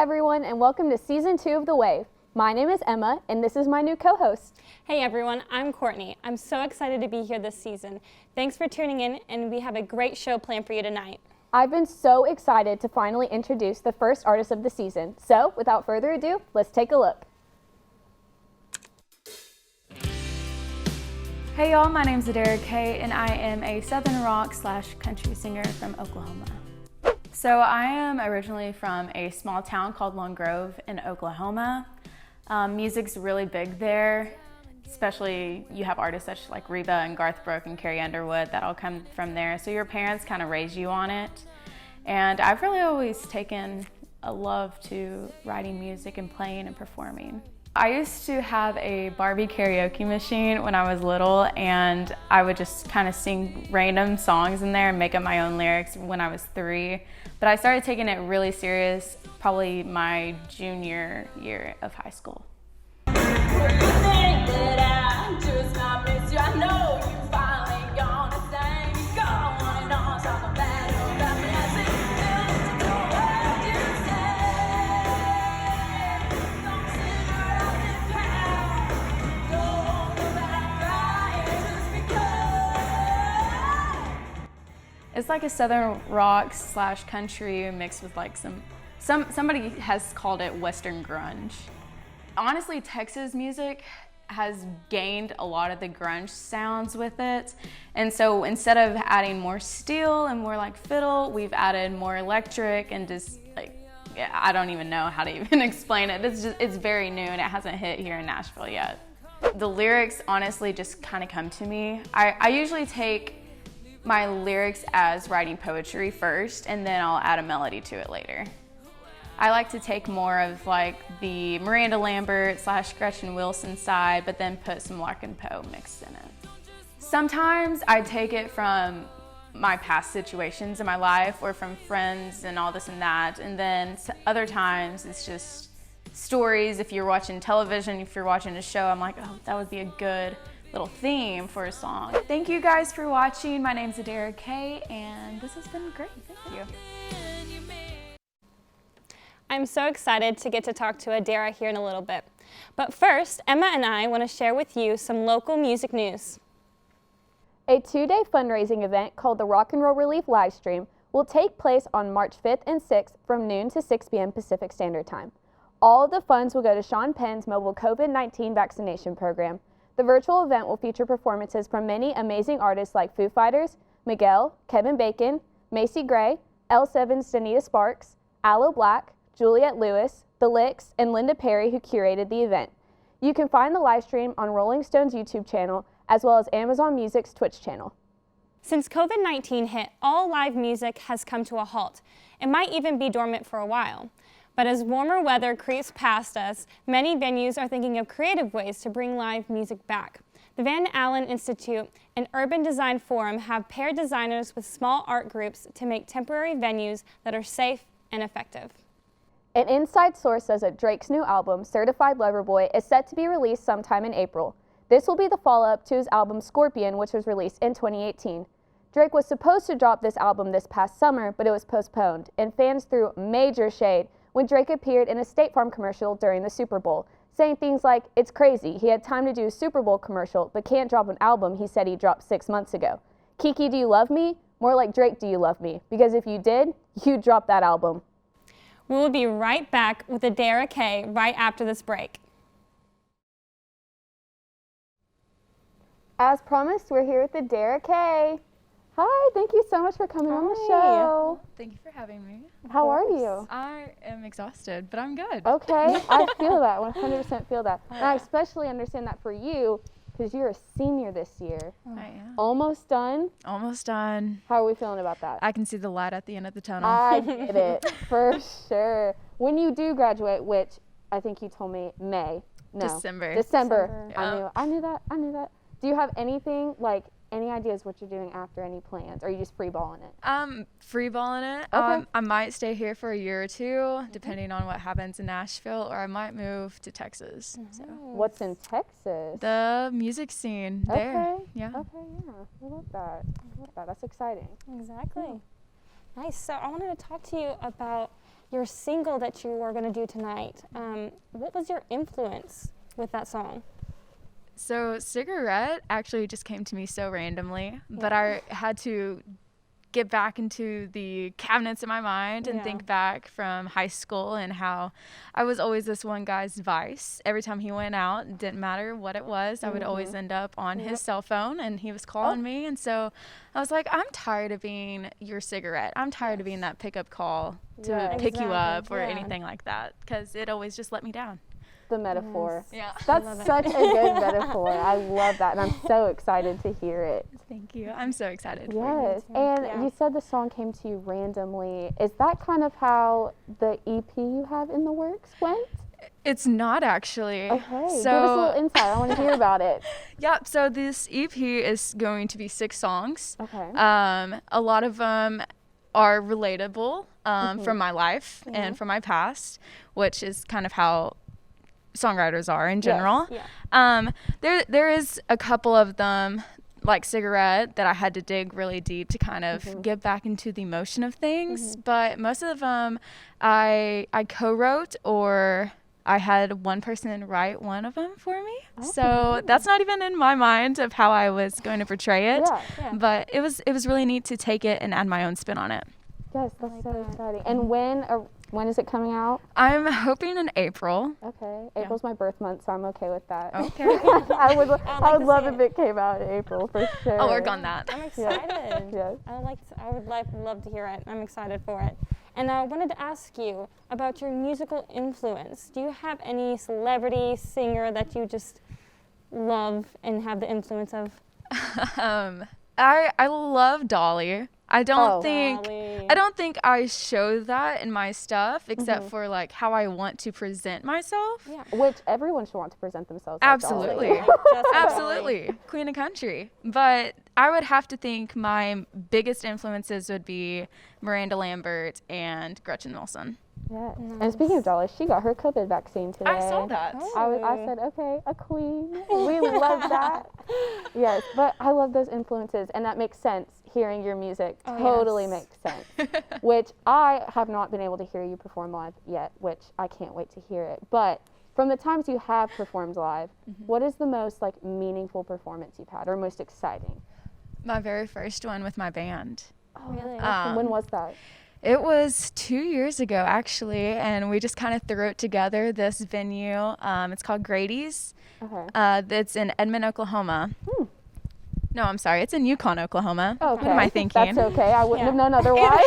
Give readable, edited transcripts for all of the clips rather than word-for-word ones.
everyone, and welcome to Season 2 of The Wave. My name is Emma, and this is my new co-host. Hey everyone, I'm Courtney. I'm so excited to be here this season. Thanks for tuning in, and we have a great show planned for you tonight. I've been so excited to finally introduce the first artist of the season. So, without further ado, let's take a look. Hey y'all, my name's Adara and I am a Southern rock / country singer from Oklahoma. So I am originally from a small town called Lone Grove in Oklahoma. Music's really big there, especially you have artists such like Reba and Garth Brooks and Carrie Underwood that all come from there. So your parents kind of raise you on it. And I've really always taken a love to writing music and playing and performing. I used to have a Barbie karaoke machine when I was little, and I would just kind of sing random songs in there and make up my own lyrics when I was 3. But I started taking it really serious probably my junior year of high school. It's like a Southern rock / country mixed with like somebody has called it Western grunge. Honestly, Texas music has gained a lot of the grunge sounds with it. And so instead of adding more steel and more like fiddle, we've added more electric and just like, I don't even know how to even explain it. It's very new and it hasn't hit here in Nashville yet. The lyrics honestly just kind of come to me. I usually take my lyrics as writing poetry first, and then I'll add a melody to it later. I like to take more of like the Miranda Lambert / Gretchen Wilson side, but then put some Larkin Poe mixed in it. Sometimes I take it from my past situations in my life or from friends and all this and that, and then other times it's just stories. If you're watching television, if you're watching a show, I'm like, oh, that would be a good little theme for a song. Thank you guys for watching. My name's Adara and this has been great. Thank you. I'm so excited to get to talk to Adara here in a little bit. But first, Emma and I want to share with you some local music news. A 2-day fundraising event called the Rock and Roll Relief Livestream will take place on March 5th and 6th from noon to 6 p.m. Pacific Standard Time. All of the funds will go to Sean Penn's mobile COVID-19 vaccination program. The virtual event will feature performances from many amazing artists like Foo Fighters, Miguel, Kevin Bacon, Macy Gray, L7's Danita Sparks, Aloe Black, Juliette Lewis, The Licks, and Linda Perry, who curated the event. You can find the live stream on Rolling Stone's YouTube channel as well as Amazon Music's Twitch channel. Since COVID-19 hit, all live music has come to a halt. It might even be dormant for a while. But as warmer weather creeps past us, many venues are thinking of creative ways to bring live music back. The Van Allen Institute and Urban Design Forum have paired designers with small art groups to make temporary venues that are safe and effective. An inside source says that Drake's new album, Certified Lover Boy, is set to be released sometime in April. This will be the follow-up to his album Scorpion, which was released in 2018. Drake was supposed to drop this album this past summer, but it was postponed, and fans threw major shade when Drake appeared in a State Farm commercial during the Super Bowl, saying things like, "It's crazy, he had time to do a Super Bowl commercial, but can't drop an album he said he dropped 6 months ago. Kiki, do you love me? More like Drake, do you love me? Because if you did, you'd drop that album." We will be right back with Adara K right after this break. As promised, we're here with Adara K. Hi, thank you so much for coming on the show. Thank you for having me. How are you? I am exhausted, but I'm good. Okay, I feel that, 100% feel that. And I especially understand that for you, because you're a senior this year. I am. Almost done. Almost done. How are we feeling about that? I can see the light at the end of the tunnel. I get it, for sure. When you do graduate, which I think you told me May. No. December. Yeah. I knew that. Do you have anything, like, any ideas what you're doing after, any plans? Or are you just freeballing it? Freeballing it. Okay. I might stay here for a year or two, depending on what happens in Nashville, or I might move to Texas. So. What's in Texas? The music scene there. Okay. Yeah. Okay, yeah. I love that. That's exciting. Exactly. Nice. So I wanted to talk to you about your single that you are going to do tonight, what was your influence with that song? So Cigarette actually just came to me so randomly, but I had to get back into the cabinets in my mind and think back from high school and how I was always this one guy's vice. Every time he went out, it didn't matter what it was, I would always end up on his cell phone and he was calling me. And so I was like, I'm tired of being your cigarette. I'm tired of being that pickup call to pick you up or anything like that, because it always just let me down. The metaphor. Yeah. That's such a good metaphor. I love that, and I'm so excited to hear it. Thank you. I'm so excited. Yes, and you said the song came to you randomly. Is that kind of how the EP you have in the works went? It's not actually. Okay, give us a little insight. I want to hear about it. Yeah, so this EP is going to be 6 songs. Okay. A lot of them are relatable from my life and from my past, which is kind of how songwriters are in general. There is a couple of them, like Cigarette, that I had to dig really deep to kind of get back into the emotion of things, but most of them I co-wrote, or I had one person write one of them for me. So that's not even in my mind of how I was going to portray it, but it was really neat to take it and add my own spin on it. Yes, that's so exciting. And when is it coming out? I'm hoping in April. Okay, April's my birth month, so I'm okay with that. Okay. I would love if it came out in April for sure. I'll work on that. I'm excited. Yes. I would love to hear it. I'm excited for it. And I wanted to ask you about your musical influence. Do you have any celebrity singer that you just love and have the influence of? I love Dolly. I don't Dolly. think I show that in my stuff, except for like how I want to present myself. Yeah. Which everyone should want to present themselves like Absolutely. Dolly. Absolutely. Queen of Country. But I would have to think my biggest influences would be Miranda Lambert and Gretchen Wilson. Yes. And speaking of Dolly, she got her COVID vaccine today. I saw that. I said, okay, a queen. We love that. Yes, but I love those influences, and that makes sense. Hearing your music totally makes sense. Which I have not been able to hear you perform live yet, which I can't wait to hear it. But from the times you have performed live, what is the most like meaningful performance you've had, or most exciting? My very first one with my band. Oh, really? When was that? It was 2 years ago, actually, and we just kind of threw it together, this venue. It's called Grady's. Okay. It's in Edmond, Oklahoma. No, I'm sorry. It's in Yukon, Oklahoma. Okay. What am I thinking? That's okay. I wouldn't have known otherwise.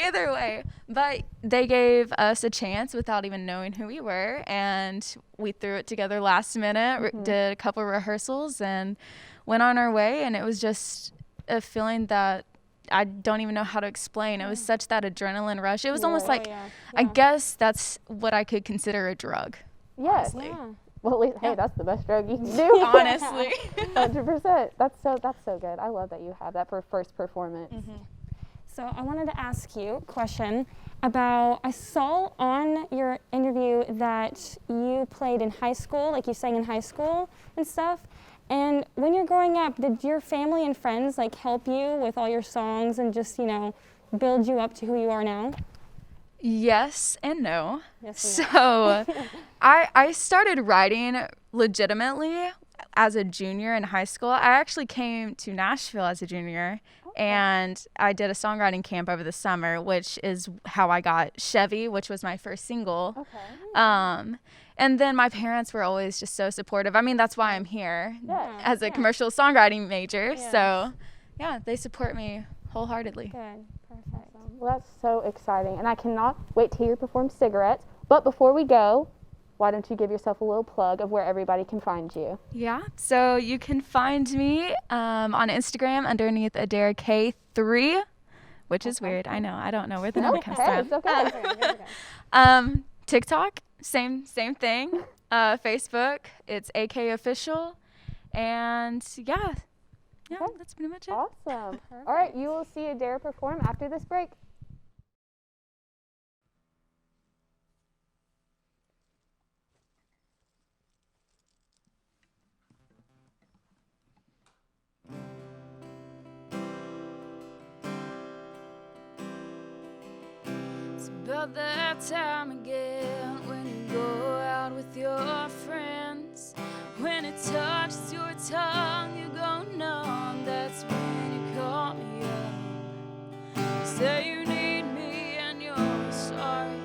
Either way. But they gave us a chance without even knowing who we were, and we threw it together last minute, did a couple rehearsals, and went on our way, and it was just a feeling that I don't even know how to explain. It was such that adrenaline rush. It was almost like, I guess that's what I could consider a drug. Yes. Honestly. Well, at least, hey, that's the best drug you can do. Honestly. 100%. That's so good. I love that you have that for first performance. So I wanted to ask you a question about, I saw on your interview that you played in high school, like you sang in high school and stuff. And when you're growing up, did your family and friends like help you with all your songs and just, build you up to who you are now? Yes and no. Yes and So I started writing legitimately as a junior in high school. I actually came to Nashville as a junior, and I did a songwriting camp over the summer, which is how I got Chevy, which was my first single. Okay. And then my parents were always just so supportive. I mean, that's why I'm here as a commercial songwriting major. So, yeah, they support me wholeheartedly. Good. Perfect. Well, that's so exciting. And I cannot wait to hear you perform Cigarettes. But before we go, why don't you give yourself a little plug of where everybody can find you? Yeah, so you can find me on Instagram underneath Adara K3, which is weird. I know. I don't know where the number comes from. It's okay. TikTok, same thing. Facebook, it's AK Official. And yeah, that's pretty much it. Awesome. All right, you will see Adara perform after this break. about that time again when you go out with your friends. When it touches your tongue, you go numb. That's when you call me up. You say you need me and you're sorry.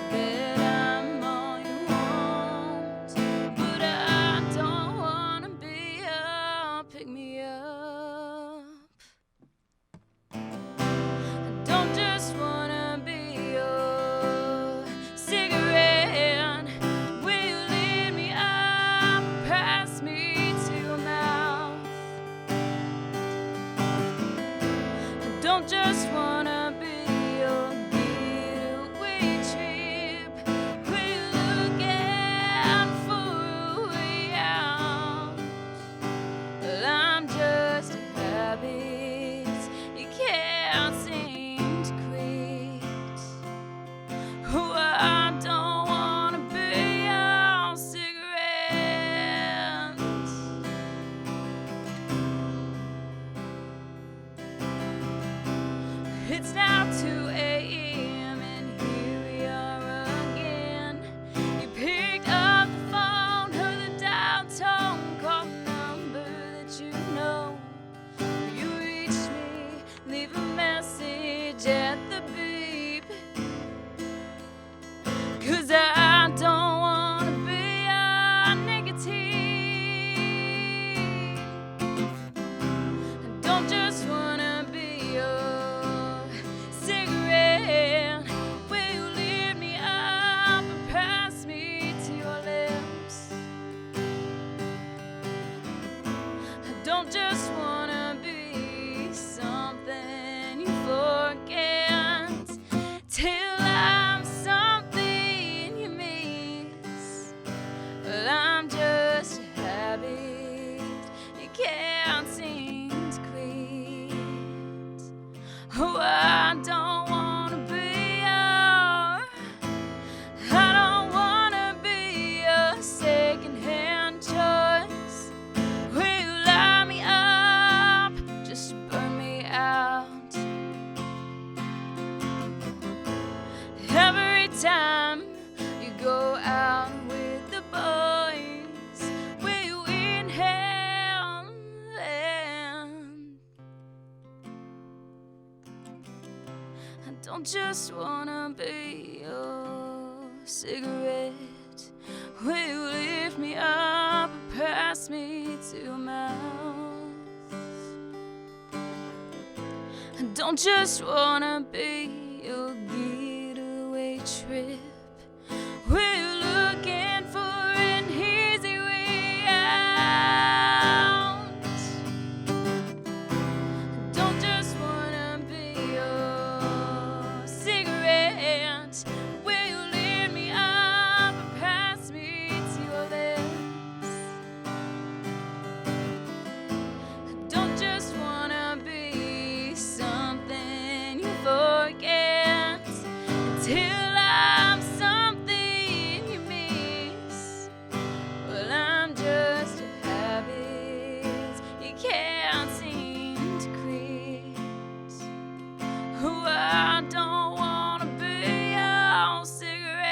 Bet I'm all you want, but I don't wanna be a pick me up. I don't just wanna be your cigarette. Will you lead me up, pass me to your mouth? I don't just wanna be your getaway trip. Will you look out for a way out? Well, I'm just a habit you can't seem to quit. Oh, I don't wanna be your cigarette. It's now 2 a.m. and here we are again. You picked up the phone, heard the dial tone, called the number that you know. You reached me, leave a message at the beep. 'Cause I don't wanna be a nicotine. I don't just wanna be your cigarette. Will you lead me up and pass me to your lips? I don't just wanna be something you forget till I'm something you miss. Well, I'm just a habit you can't seem to quit. Oh, I don't wanna be I don't wanna be a second-hand choice. Will you light me up just to burn me out? Every time you go out with the boys, will you inhale them? I don't just wanna be your cigarette. Will you lift me up and pass me to your mouth? I don't just wanna be your getaway trip. Will you looking for an easy way out? I don't just wanna be your cigarette. Will you lead me up and pass me to your lips? I don't just wanna be something you forget till I'm something you miss. Well, I'm just a habit you can't seem to quit. Oh, I don't wanna be your cigarette.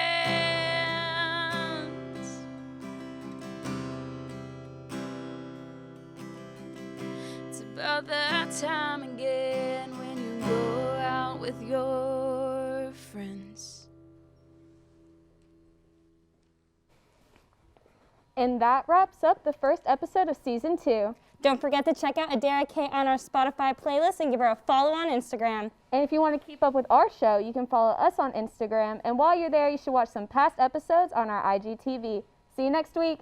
It's about that time again when you go out with your friends. And that wraps up the first episode of Season 2. Don't forget to check out Adara K on our Spotify playlist and give her a follow on Instagram. And if you want to keep up with our show, you can follow us on Instagram. And while you're there, you should watch some past episodes on our IGTV. See you next week.